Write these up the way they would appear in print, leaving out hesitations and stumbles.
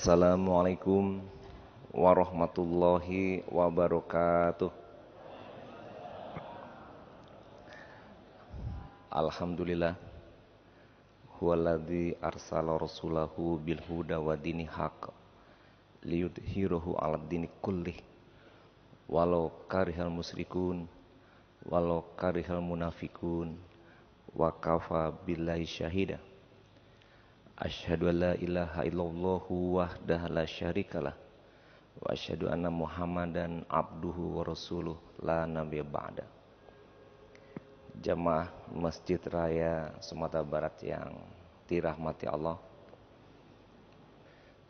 Assalamualaikum warahmatullahi wabarakatuh. Alhamdulillah huwaladzi arsala rasulahu bil huda wa dini haqq liyudhhirahu 'alad dini kullih walau karihal musyrikun walau karihal munafikun wa kafa billahi syahida. Asyhadu an la ilaha illallahu wahdahu la syarikalah wa asyhadu anna Muhammadan abduhu wa rasuluh la nabiyya ba'da. Jamaah Masjid Raya Sumatera Barat yang dirahmati Allah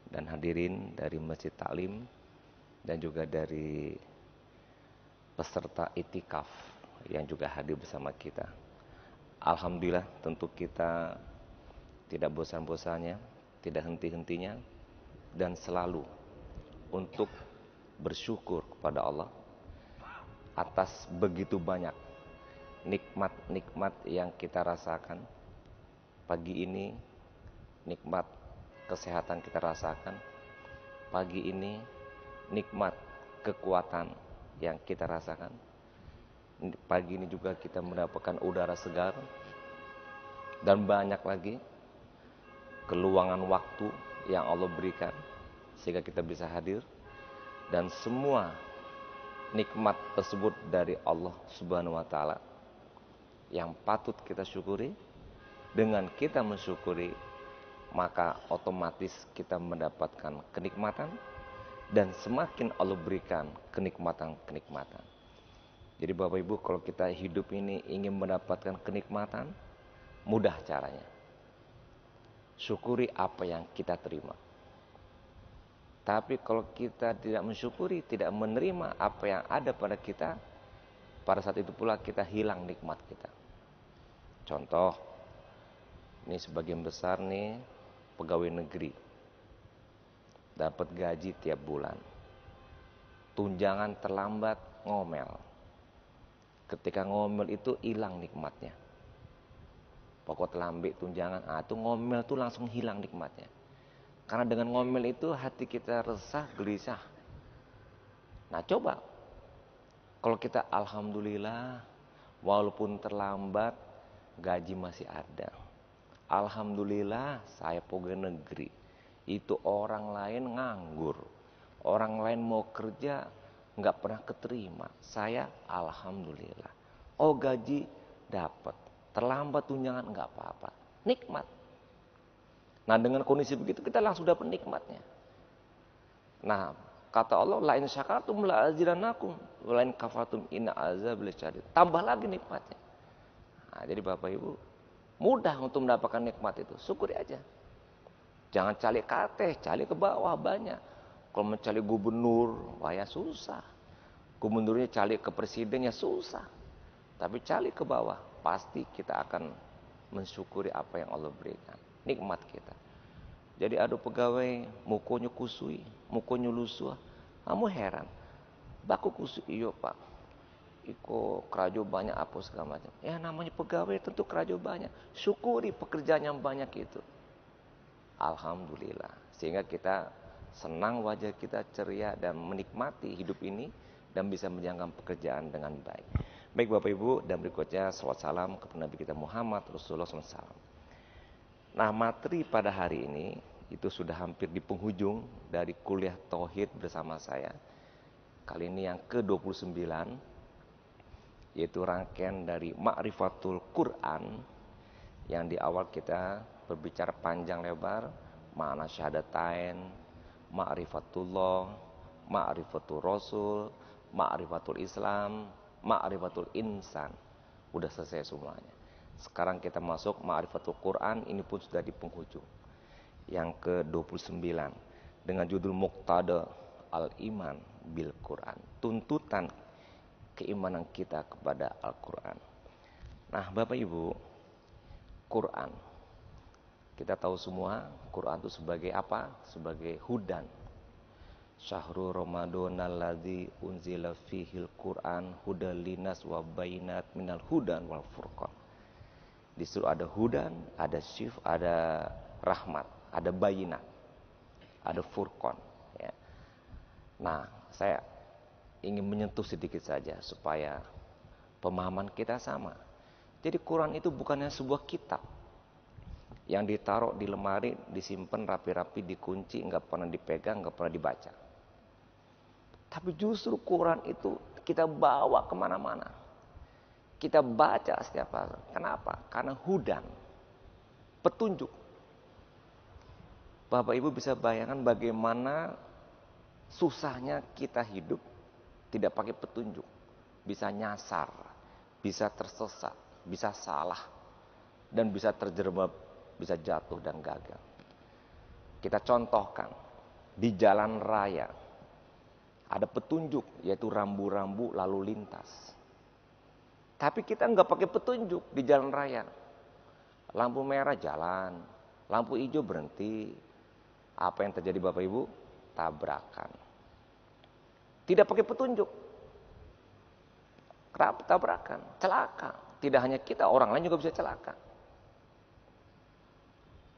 dan hadirin dari Masjid Taklim dan juga dari peserta itikaf yang juga hadir bersama kita. Alhamdulillah, tentu kita tidak bosan-bosannya, tidak henti-hentinya, dan selalu untuk bersyukur kepada Allah atas begitu banyak nikmat-nikmat yang kita rasakan. Pagi ini nikmat kesehatan kita rasakan. Pagi ini nikmat kekuatan yang kita rasakan. Pagi ini juga kita mendapatkan udara segar dan banyak lagi keluangan waktu yang Allah berikan sehingga kita bisa hadir, dan semua nikmat tersebut dari Allah Subhanahu wa taala yang patut kita syukuri. Dengan kita mensyukuri, maka otomatis kita mendapatkan kenikmatan, dan semakin Allah berikan kenikmatan-kenikmatan. Jadi Bapak Ibu, kalau kita hidup ini ingin mendapatkan kenikmatan, mudah caranya. Syukuri apa yang kita terima. Tapi kalau kita tidak mensyukuri, tidak menerima apa yang ada pada kita, pada saat itu pula kita hilang nikmat kita. Contoh, ini sebagian besar nih pegawai negeri dapat gaji tiap bulan. Tunjangan terlambat, ngomel. Ketika ngomel itu hilang nikmatnya. Pokok terlambat tunjangan, itu ngomel tuh langsung hilang nikmatnya. Karena dengan ngomel itu hati kita resah, gelisah. Nah coba, kalau kita alhamdulillah, walaupun terlambat, gaji masih ada. Alhamdulillah saya pegawai negeri. Itu orang lain nganggur. Orang lain mau kerja, nggak pernah keterima. Saya alhamdulillah. Oh gaji dapat. Terlambat tunjangan nggak apa-apa. Nikmat. Nah dengan kondisi begitu kita langsung dapat nikmatnya. Nah kata Allah, la in syakartum la azidannakum wa la in kafartum inna azabi lasyadid. Tambah lagi nikmatnya. Nah, jadi Bapak Ibu, mudah untuk mendapatkan nikmat itu. Syukuri aja. Jangan cari ke atas, cari ke bawah banyak. Kalau mencari gubernur, wah ya susah. Gubernurnya cari ke presidennya susah. Tapi cari ke bawah, pasti kita akan mensyukuri apa yang Allah berikan. Nikmat kita. Jadi ada pegawai, mukonya kusui, mukonya lusuh. Kamu heran. Baku kusui, iya Pak. Iko kerajo banyak apa segala macam. Ya namanya pegawai tentu kerajo banyak. Syukuri pekerjaan yang banyak itu. Alhamdulillah. Sehingga kita senang, wajah kita ceria dan menikmati hidup ini dan bisa menjalankan pekerjaan dengan baik. Baik Bapak Ibu, dan berikutnya salawat salam kepada Nabi kita Muhammad Rasulullah SAW. Nah materi pada hari ini itu sudah hampir di penghujung dari kuliah Tauhid bersama saya. Kali ini yang ke-29, yaitu rangkaian dari Ma'rifatul Quran, yang di awal kita berbicara panjang lebar makna syahadatain, ma'rifatullah, ma'rifatul rasul, ma'rifatul Islam, ma'rifatul insan. Udah selesai semuanya. Sekarang kita masuk Ma'rifatul Quran, ini pun sudah di penghujung. Yang ke-29 dengan judul Muqtada al-Iman bil Quran. Tuntutan keimanan kita kepada Al-Quran. Nah Bapak Ibu, Quran, kita tahu semua Quran itu sebagai apa? Sebagai hudan. Syahrul Ramadhanal ladzi unzila fihil Quran hudal linas wa bainat minal hudan wal furqan. Di situ ada hudan, ada syif, ada rahmat, ada bayinat. ada Furqan. Ya. Nah, saya ingin menyentuh sedikit saja supaya pemahaman kita sama. Jadi Quran itu bukannya sebuah kitab yang ditaruh di lemari, disimpan rapi-rapi, dikunci, nggak pernah dipegang, nggak pernah dibaca. Tapi justru Quran itu kita bawa kemana-mana. Kita baca setiap hari. Kenapa? Karena hudan, petunjuk. Bapak Ibu bisa bayangkan bagaimana susahnya kita hidup tidak pakai petunjuk. Bisa nyasar, bisa tersesat, bisa salah, dan bisa terjerembab, bisa jatuh dan gagal. Kita contohkan, di jalan raya ada petunjuk, yaitu rambu-rambu lalu lintas. Tapi kita nggak pakai petunjuk di jalan raya. Lampu merah jalan, lampu hijau berhenti. Apa yang terjadi Bapak Ibu? Tabrakan. Tidak pakai petunjuk. Kenapa tabrakan? Celaka. Tidak hanya kita, orang lain juga bisa celaka.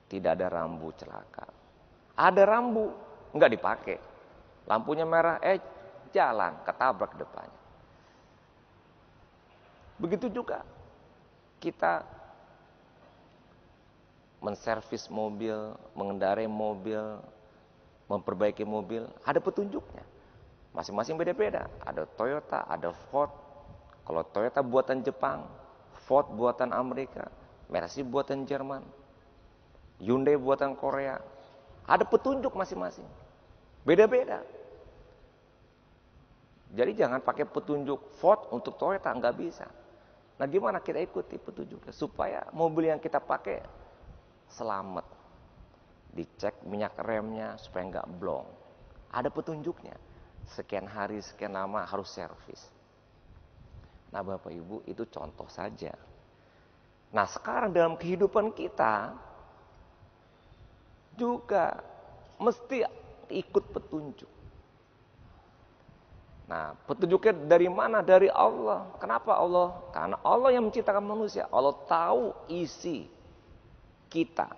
Tidak ada rambu celaka. Ada rambu, nggak dipakai. Lampunya merah, jalan, ketabrak depannya. Begitu juga kita menservis mobil, mengendarai mobil, memperbaiki mobil, ada petunjuknya. Masing-masing beda-beda. Ada Toyota, ada Ford. Kalau Toyota buatan Jepang, Ford buatan Amerika, Mercy buatan Jerman, Hyundai buatan Korea. Ada petunjuk masing-masing. Beda-beda. Jadi jangan pakai petunjuk Ford untuk Toyota, nggak bisa. Nah gimana kita ikuti petunjuknya supaya mobil yang kita pakai selamat. Dicek minyak remnya supaya nggak blong. Ada petunjuknya. Sekian hari, sekian lama harus servis. Nah Bapak Ibu itu contoh saja. Nah sekarang dalam kehidupan kita juga mesti ikut petunjuk. Nah, petunjuknya dari mana? Dari Allah. Kenapa Allah? Karena Allah yang menciptakan manusia. Allah tahu isi kita,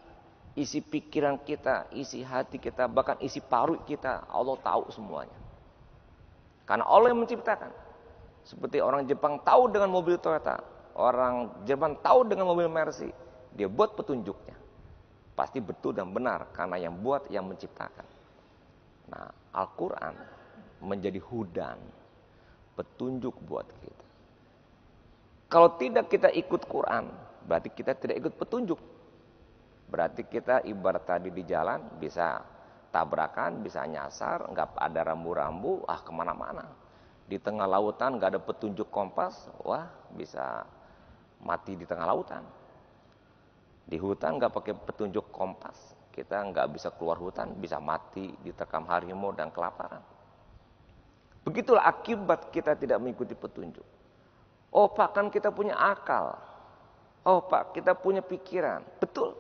isi pikiran kita, isi hati kita, bahkan isi paru kita. Allah tahu semuanya. Karena Allah yang menciptakan. Seperti orang Jepang tahu dengan mobil Toyota, orang Jerman tahu dengan mobil Mercy. Dia buat petunjuknya. Pasti betul dan benar karena yang buat yang menciptakan. Nah, Al-Quran menjadi hudan, petunjuk buat kita. Kalau tidak kita ikut Quran, berarti kita tidak ikut petunjuk. Berarti kita ibarat tadi di jalan bisa tabrakan, bisa nyasar, nggak ada rambu-rambu, kemana-mana. Di tengah lautan nggak ada petunjuk kompas, bisa mati di tengah lautan. Di hutan nggak pakai petunjuk kompas, kita nggak bisa keluar hutan, bisa mati diterkam harimau dan kelaparan. Begitulah akibat kita tidak mengikuti petunjuk. Oh Pak, kan kita punya akal. Oh Pak, kita punya pikiran. Betul.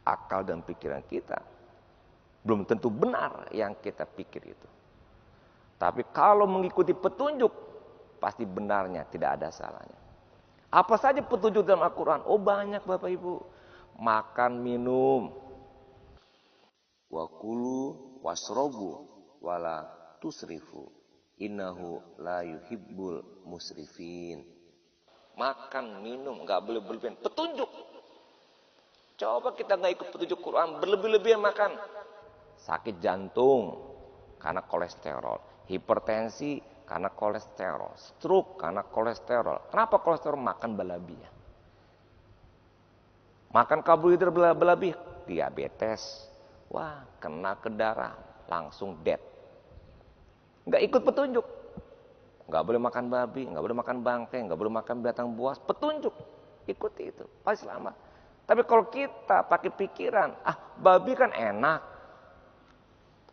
Akal dan pikiran kita belum tentu benar yang kita pikir itu. Tapi kalau mengikuti petunjuk, pasti benarnya, tidak ada salahnya. Apa saja petunjuk dalam Al-Quran? Oh banyak Bapak Ibu. Makan, minum. Wa kulu wasrobu wala tusrifu innahu la yuhibbul musrifin. Makan, minum, nggak boleh berlebihan. Petunjuk. Coba kita nggak ikut petunjuk Quran, berlebih-lebihan makan. Sakit jantung karena kolesterol, hipertensi karena kolesterol, stroke karena kolesterol. Kenapa kolesterol? Makan berlebihan. Makan karbohidrat berlebih, diabetes. Wah, kena ke darah, langsung dead. Nggak ikut petunjuk. Nggak boleh makan babi, nggak boleh makan bangkai, nggak boleh makan binatang buas. Petunjuk, ikuti itu, pasti selamat. Tapi kalau kita pakai pikiran, babi kan enak.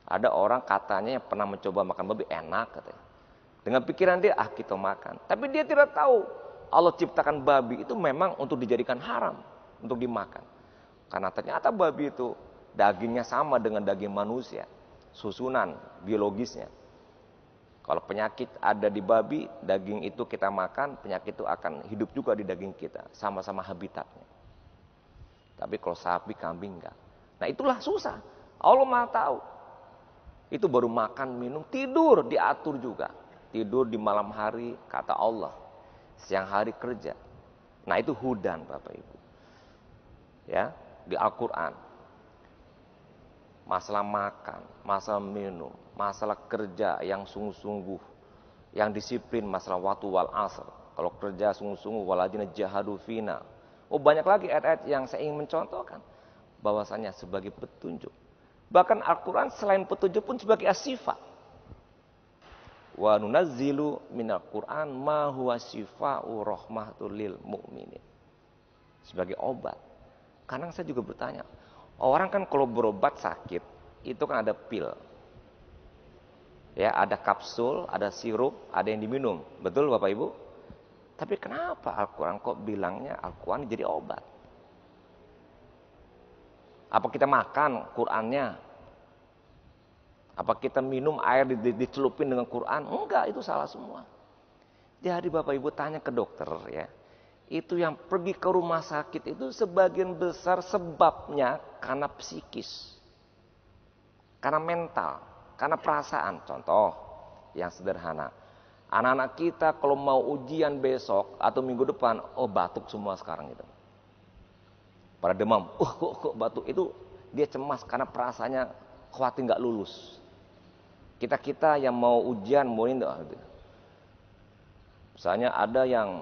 Ada orang katanya yang pernah mencoba makan babi enak katanya. Dengan pikiran dia, kita makan. Tapi dia tidak tahu Allah ciptakan babi itu memang untuk dijadikan haram, untuk dimakan. Karena ternyata babi itu dagingnya sama dengan daging manusia, susunan biologisnya. Kalau penyakit ada di babi, daging itu kita makan, penyakit itu akan hidup juga di daging kita. Sama-sama habitatnya. Tapi kalau sapi, kambing enggak. Nah itulah susah. Allah Maha tahu. Itu baru makan, minum, tidur diatur juga. Tidur di malam hari kata Allah. Siang hari kerja. Nah itu hudan Bapak Ibu. Ya, di Al-Quran. Masalah makan, masalah minum, masalah kerja yang sungguh-sungguh, yang disiplin, masalah waktu wal asr. Kalau kerja sungguh-sungguh, waladina jahadu fina. Oh banyak lagi ayat-ayat yang saya ingin mencontohkan. Bahwasanya sebagai petunjuk. Bahkan Al-Quran selain petunjuk pun sebagai asyifa. Wa nunazzilu minal Qur'an ma huwa syifa'u rahmatul lil mu'minin. Sebagai obat. Kadang saya juga bertanya, orang kan kalau berobat sakit, itu kan ada pil. Ya, ada kapsul, ada sirup, ada yang diminum. Betul Bapak Ibu? Tapi kenapa Al-Quran kok bilangnya Al-Quran jadi obat? Apa kita makan Qurannya? Apa kita minum air dicelupin dengan Quran? Enggak, itu salah semua. Jadi Bapak Ibu tanya ke dokter ya. Itu yang pergi ke rumah sakit itu sebagian besar sebabnya karena psikis. Karena mental, karena perasaan. Contoh yang sederhana. Anak-anak kita kalau mau ujian besok atau minggu depan, oh batuk semua sekarang itu. Pada demam, kok batuk itu dia cemas karena perasaannya khawatir nggak lulus. Kita yang mau ujian mau ini, misalnya ada yang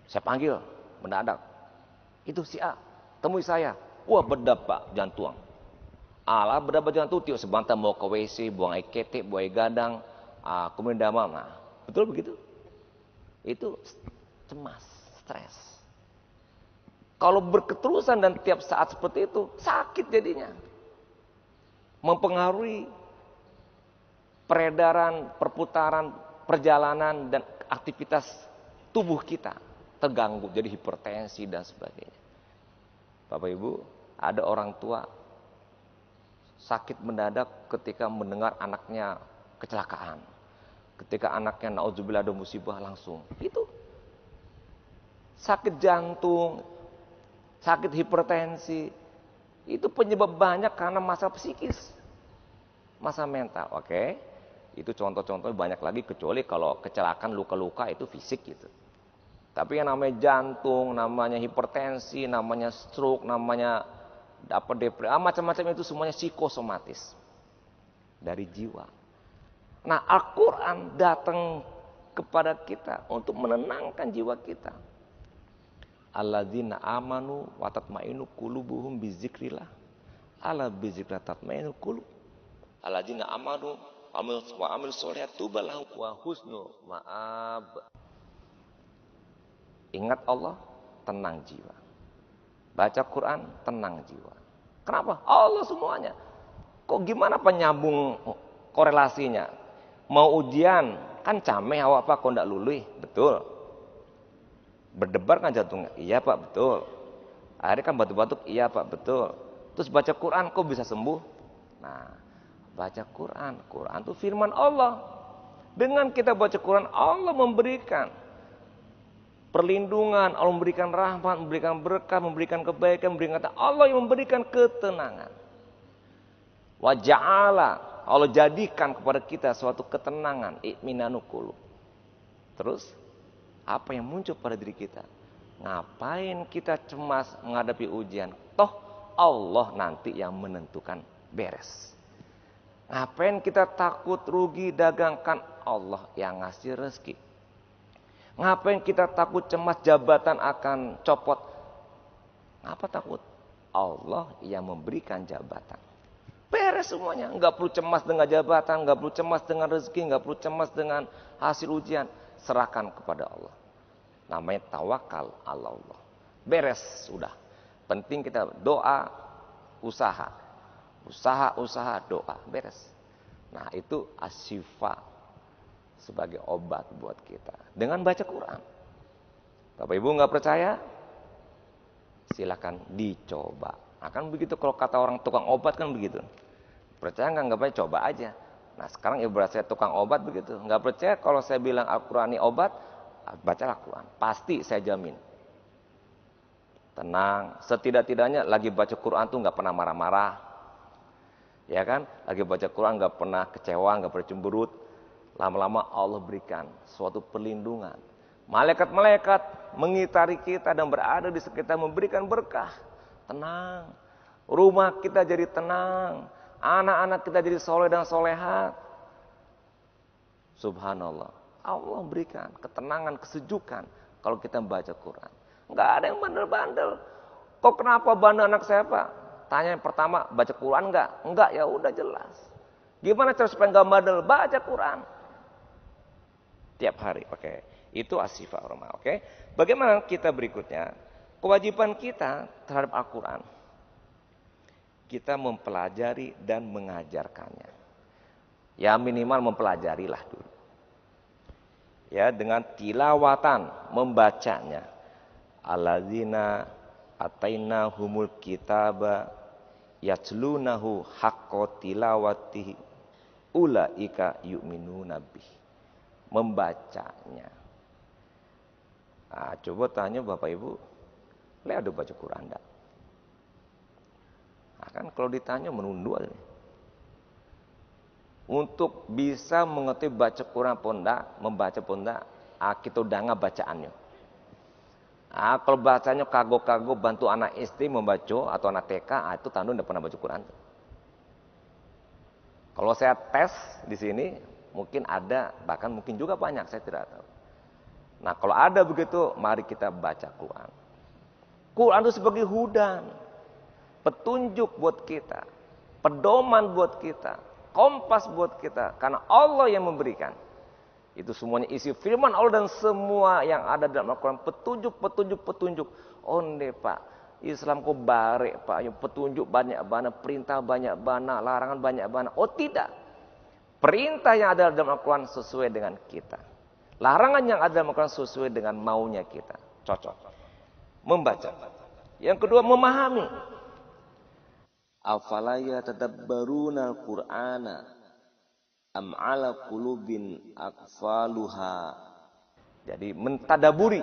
saya panggil mendadak, itu si A, temui saya, wah berdebar jantung. Alah berdebar jantung, tiup sebentar mau ke WC, buang air ketek, buang air gadang, kemudian demam. Nah, betul begitu? Itu cemas, stres. Kalau berketerusan dan tiap saat seperti itu, sakit jadinya. Mempengaruhi peredaran, perputaran, perjalanan, dan aktivitas tubuh kita. Terganggu, jadi hipertensi dan sebagainya. Bapak Ibu, ada orang tua sakit mendadak ketika mendengar anaknya kecelakaan. Ketika anaknya naudzubillah ada musibah langsung. Itu sakit jantung, sakit hipertensi. Itu penyebab banyak karena masalah psikis. Masalah mental, oke. Itu contoh-contoh banyak lagi kecuali kalau kecelakaan luka-luka itu fisik gitu. Tapi yang namanya jantung, namanya hipertensi, namanya stroke, namanya dapat depresi, macam-macam itu semuanya psikosomatis. Dari jiwa. Nah, Al-Quran datang kepada kita untuk menenangkan jiwa kita. Alladzina amanu wa tatmainu qulubuhum bizikrillah. Ala bizikrillah tatmainu qulub. Alladzina amanu wa amil sholihat tubalahu wa husnu ma'ab. Ingat Allah, tenang jiwa. Baca Quran, tenang jiwa. Kenapa? Allah semuanya. Kok gimana penyambung korelasinya? Mau ujian, kan cameh awak Pak, kok ndak lulus? Betul. Berdebar kan jantungnya? Iya Pak, betul. Akhirnya kan batuk-batuk? Iya Pak, betul. Terus baca Quran, kok bisa sembuh? Nah, baca Quran. Quran itu firman Allah. Dengan kita baca Quran, Allah memberikan perlindungan, Allah memberikan rahmat, memberikan berkah, memberikan kebaikan, memberikan kata Allah yang memberikan ketenangan. Wa ja'ala, Allah jadikan kepada kita suatu ketenangan, itminanu qulub. Terus apa yang muncul pada diri kita? Ngapain kita cemas menghadapi ujian? Toh Allah nanti yang menentukan beres. Ngapain kita takut rugi dagang? Kan Allah yang ngasih rezeki. Ngapain kita takut cemas jabatan akan copot? Ngapa takut? Allah yang memberikan jabatan. Beres semuanya. Enggak perlu cemas dengan jabatan, enggak perlu cemas dengan rezeki, enggak perlu cemas dengan hasil ujian. Serahkan kepada Allah. Namanya tawakal ala Allah. Beres sudah. Penting kita doa, usaha. Usaha, doa. Beres. Nah itu asyifa. Sebagai obat buat kita dengan baca Quran. Bapak Ibu nggak percaya? Silakan dicoba. Akan begitu kalau kata orang tukang obat kan begitu. Percaya nggak percaya? Coba aja. Nah sekarang ibarat saya tukang obat begitu. Nggak percaya kalau saya bilang Al-Quran ini obat, bacalah Al-Quran. Pasti saya jamin. Tenang. Setidak-tidaknya lagi baca Quran tuh nggak pernah marah-marah. Ya kan? Lagi baca Quran nggak pernah kecewa, nggak pernah cemberut. Lama-lama Allah berikan suatu perlindungan. Malaikat-malaikat mengitari kita dan berada di sekitar memberikan berkah. Tenang. Rumah kita jadi tenang. Anak-anak kita jadi soleh dan solehat. Subhanallah. Allah berikan ketenangan, kesejukan kalau kita membaca Quran. Nggak ada yang bandel-bandel. Kok kenapa bandel anak saya, Pak? Tanya yang pertama, baca Quran nggak? Nggak, ya udah jelas. Gimana cara supaya nggak bandel? Baca Quran. Tiap hari pakai. Itu asifah normal, oke? Bagaimana kita berikutnya? Kewajiban kita terhadap Al-Quran. Kita mempelajari dan mengajarkannya. Ya minimal mempelajarilah dulu. Ya dengan tilawatan, membacanya. Alladzina atainahumul kitaba yatlunahu haqqa tilawatihi ulaika yu'minuna bih. Membacanya. Nah, coba tanya Bapak Ibu, ada baca Quran enggak? Nah, kan kalau ditanya menunduk aja. Untuk bisa mengerti baca Quran pun enggak, membaca pun enggak, kita udah nggak bacaannya. Kalau bacanya kago-kago bantu anak SD membaca atau anak TK, itu tanda udah pernah baca Quran. Kalau saya tes di sini, mungkin ada, bahkan mungkin juga banyak, saya tidak tahu. Nah kalau ada begitu, mari kita baca Quran. Quran itu sebagai hudan, petunjuk buat kita, pedoman buat kita, kompas buat kita. Karena Allah yang memberikan. Itu semuanya isi firman Allah dan semua yang ada dalam Al-Quran. Petunjuk. Onde Pak, Islam kok barek Pak. Petunjuk banyak banget, perintah banyak banget, larangan banyak banget. Oh tidak. Perintah yang ada dalam Al-Quran sesuai dengan kita. Larangan yang ada dalam Al-Quran sesuai dengan maunya kita. Cocok. Membaca. Yang kedua, memahami. Afala yatadabbaruna al-Qur'ana am 'ala qulubin aqfaluha. Jadi mentadaburi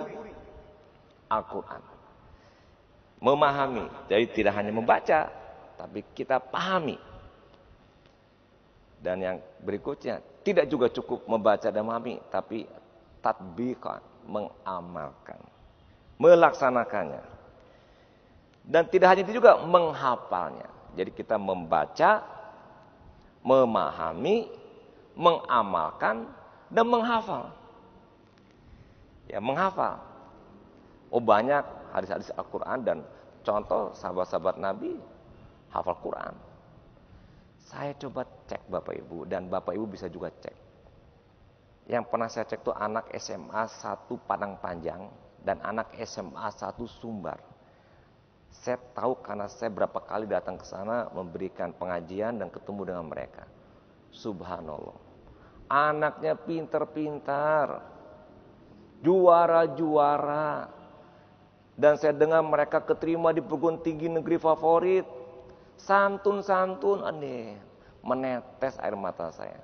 Al-Quran. Memahami. Jadi tidak hanya membaca, tapi kita pahami. Dan yang berikutnya, tidak juga cukup membaca dan memahami, tapi tatbiqan, mengamalkan, melaksanakannya. Dan tidak hanya itu juga menghafalnya. Jadi kita membaca, memahami, mengamalkan, dan menghafal. Ya, menghafal. Oh banyak hadis-hadis Al-Quran dan contoh sahabat-sahabat Nabi hafal Quran. Saya coba cek Bapak Ibu dan Bapak Ibu bisa juga cek. Yang pernah saya cek itu anak SMA 1 Padang Panjang dan anak SMA 1 Sumbar. Saya tahu karena saya berapa kali datang ke sana memberikan pengajian dan ketemu dengan mereka. Subhanallah. Anaknya pintar-pintar. Juara-juara. Dan saya dengar mereka keterima di perguruan tinggi negeri favorit. Santun-santun, aneh. Menetes air mata saya.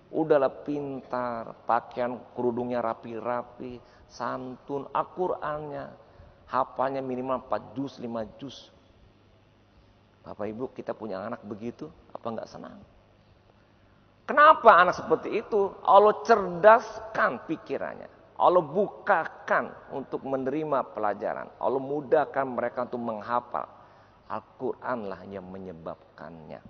Udahlah pintar, pakaian kerudungnya rapi-rapi, santun, Al-Qur'annya, hafalnya minimal 4 juz, 5 juz. Bapak Ibu, kita punya anak begitu, apa enggak senang? Kenapa anak seperti itu? Allah cerdaskan pikirannya. Allah bukakan untuk menerima pelajaran. Allah mudahkan mereka untuk menghafal. Al-Quranlah yang menyebabkannya.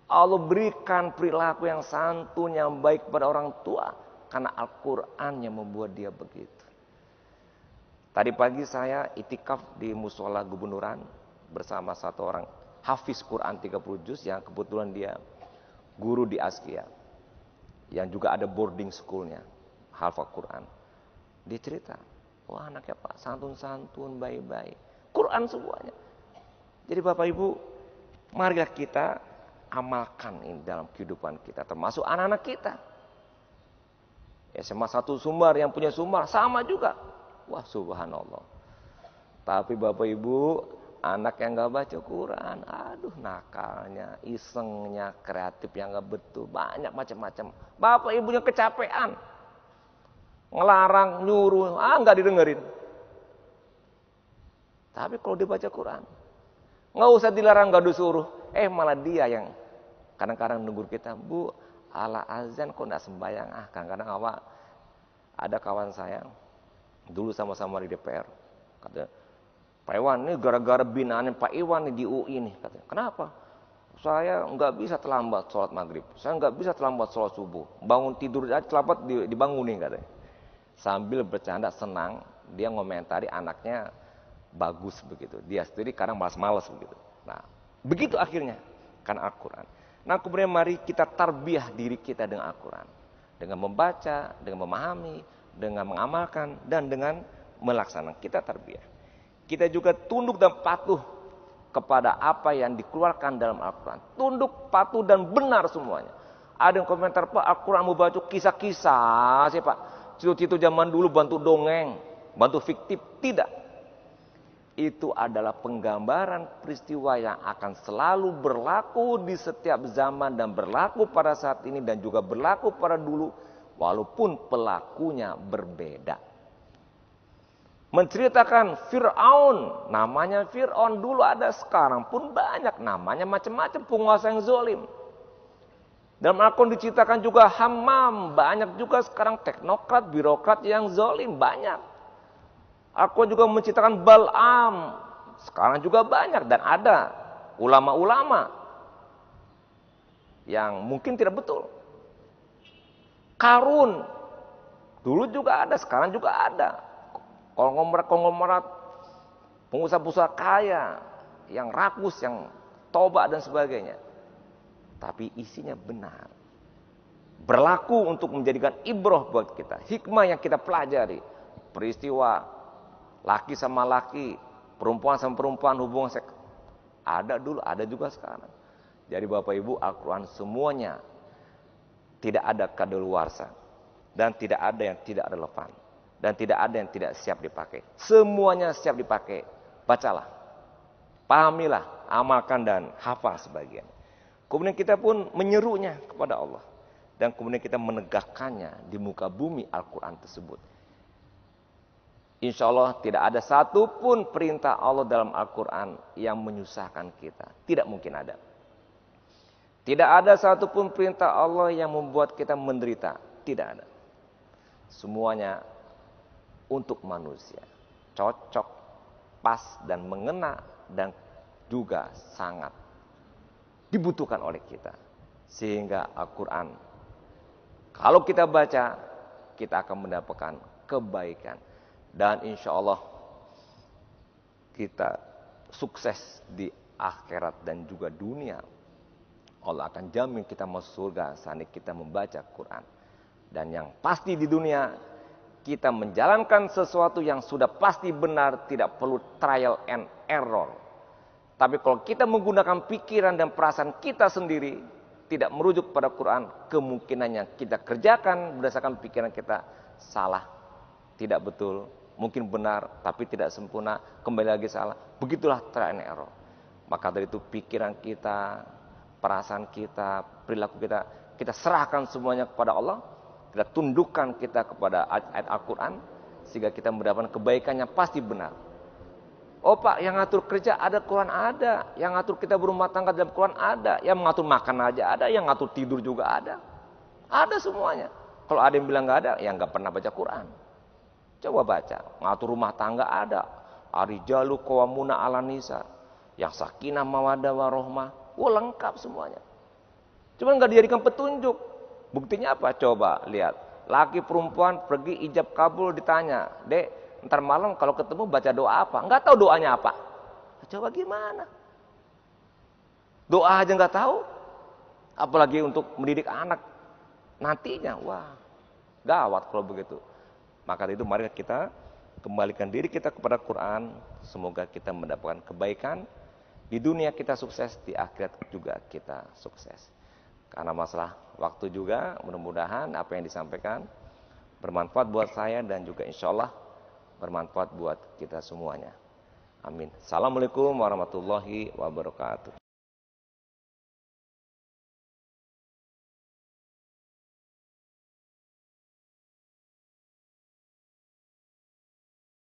Allah berikan perilaku yang santun, yang baik kepada orang tua. Karena Al-Quran yang membuat dia begitu. Tadi pagi saya itikaf di Musola Gubernuran bersama satu orang hafiz Quran 30 juz yang kebetulan dia guru di Askia. Yang juga ada boarding schoolnya, hafal Quran. Dia cerita, wah anaknya Pak santun-santun, baik-baik. Quran semuanya. Jadi Bapak Ibu, marilah kita amalkan ini dalam kehidupan kita, termasuk anak-anak kita. SMA 1 Sumbar yang punya Sumbar sama juga. Wah subhanallah. Tapi Bapak Ibu, anak yang gak baca Quran, aduh nakalnya, isengnya, kreatif yang gak betul, banyak macam-macam. Bapak Ibunya kecapean, ngelarang, nyuruh, gak didengerin. Tapi kalau dia baca Quran, gak usah dilarang, gak disuruh, malah dia yang Kadang-kadang negur kita, Bu, ala azan kok enggak sembahyang? Kadang-kadang ada kawan saya, dulu sama-sama di DPR. Katanya, Pak Iwan, ini gara-gara binaan Pak Iwan di UI nih. Katanya, kenapa? Saya nggak bisa terlambat sholat maghrib. Saya nggak bisa terlambat sholat subuh. Bangun tidur aja terlambat dibangunin katanya. Sambil bercanda senang, dia ngomentari anaknya bagus begitu. Dia sendiri kadang malas-malas begitu. Nah, begitu akhirnya. Karena Al-Quran. Nah, kemudian mari kita tarbiyah diri kita dengan Al-Quran. Dengan membaca, dengan memahami, dengan mengamalkan, dan dengan melaksanakan. Kita tarbiyah. Kita juga tunduk dan patuh kepada apa yang dikeluarkan dalam Al-Quran. Tunduk, patuh, dan benar semuanya. Ada yang komentar, Pak, Al-Quran mau baca kisah-kisah sih Pak. Citu-citu zaman dulu bantu dongeng, bantu fiktif. Tidak. Itu adalah penggambaran peristiwa yang akan selalu berlaku di setiap zaman dan berlaku pada saat ini dan juga berlaku pada dulu, walaupun pelakunya berbeda. Menceritakan Fir'aun, namanya Fir'aun dulu ada, sekarang pun banyak, namanya macam-macam penguasa yang zalim. Dalam Al-Quran diceritakan juga Hammam, banyak juga sekarang teknokrat, birokrat yang zalim, banyak. Al-Quran juga menceritakan Bal'am, sekarang juga banyak, dan ada ulama-ulama yang mungkin tidak betul. Karun, dulu juga ada, sekarang juga ada. Konglomerat, pengusaha-pengusaha kaya, yang rakus, yang tobat dan sebagainya. Tapi isinya benar. Berlaku untuk menjadikan ibrah buat kita. Hikmah yang kita pelajari. Peristiwa laki sama laki, perempuan sama perempuan, hubungan seks. Ada dulu, ada juga sekarang. Jadi Bapak Ibu, Al-Quran semuanya tidak ada kadaluarsa. Dan tidak ada yang tidak relevan. Dan tidak ada yang tidak siap dipakai. Semuanya siap dipakai. Bacalah. Pahamilah. Amalkan dan hafal sebagian. Kemudian kita pun menyerunya kepada Allah. Dan kemudian kita menegakkannya di muka bumi Al-Quran tersebut. Insya Allah tidak ada satupun perintah Allah dalam Al-Quran yang menyusahkan kita. Tidak mungkin ada. Tidak ada satupun perintah Allah yang membuat kita menderita. Tidak ada. Semuanya untuk manusia, cocok, pas dan mengena dan juga sangat dibutuhkan oleh kita. Sehingga Al-Quran, kalau kita baca, kita akan mendapatkan kebaikan. Dan insya Allah kita sukses di akhirat dan juga dunia. Allah akan jamin kita masuk surga saat kita membaca Quran. Dan yang pasti di dunia, kita menjalankan sesuatu yang sudah pasti benar, tidak perlu trial and error. Tapi kalau kita menggunakan pikiran dan perasaan kita sendiri, tidak merujuk pada Quran, kemungkinannya kita kerjakan berdasarkan pikiran kita salah, tidak betul, mungkin benar, tapi tidak sempurna, kembali lagi salah. Begitulah trial and error. Maka dari itu pikiran kita, perasaan kita, perilaku kita, kita serahkan semuanya kepada Allah. Kita tundukkan kita kepada ayat Al-Quran. Sehingga kita mendapatkan kebaikan yang pasti benar. Oh Pak, yang ngatur kerja ada, Quran ada. Yang ngatur kita berumah tangga dalam Quran ada. Yang mengatur makan aja ada. Yang ngatur tidur juga ada. Ada semuanya. Kalau ada yang bilang gak ada, ya gak pernah baca Quran. Coba baca. Ngatur rumah tangga ada. Arijalu qawwamuna 'alan nisa. Yang sakinah mawaddah warahmah. Wah, lengkap semuanya. Cuma gak dijadikan petunjuk. Buktinya apa? Coba lihat. Laki perempuan pergi ijab kabul, ditanya, Dek, ntar malam kalau ketemu baca doa apa? Nggak tahu doanya apa. Coba gimana? Doa aja nggak tahu. Apalagi untuk mendidik anak nantinya. Wah, gawat kalau begitu. Maka itu mari kita kembalikan diri kita kepada Quran. Semoga kita mendapatkan kebaikan. Di dunia kita sukses, di akhirat juga kita sukses. Karena masalah waktu juga, mudah-mudahan apa yang disampaikan bermanfaat buat saya dan juga insya Allah bermanfaat buat kita semuanya. Amin. Assalamualaikum warahmatullahi wabarakatuh.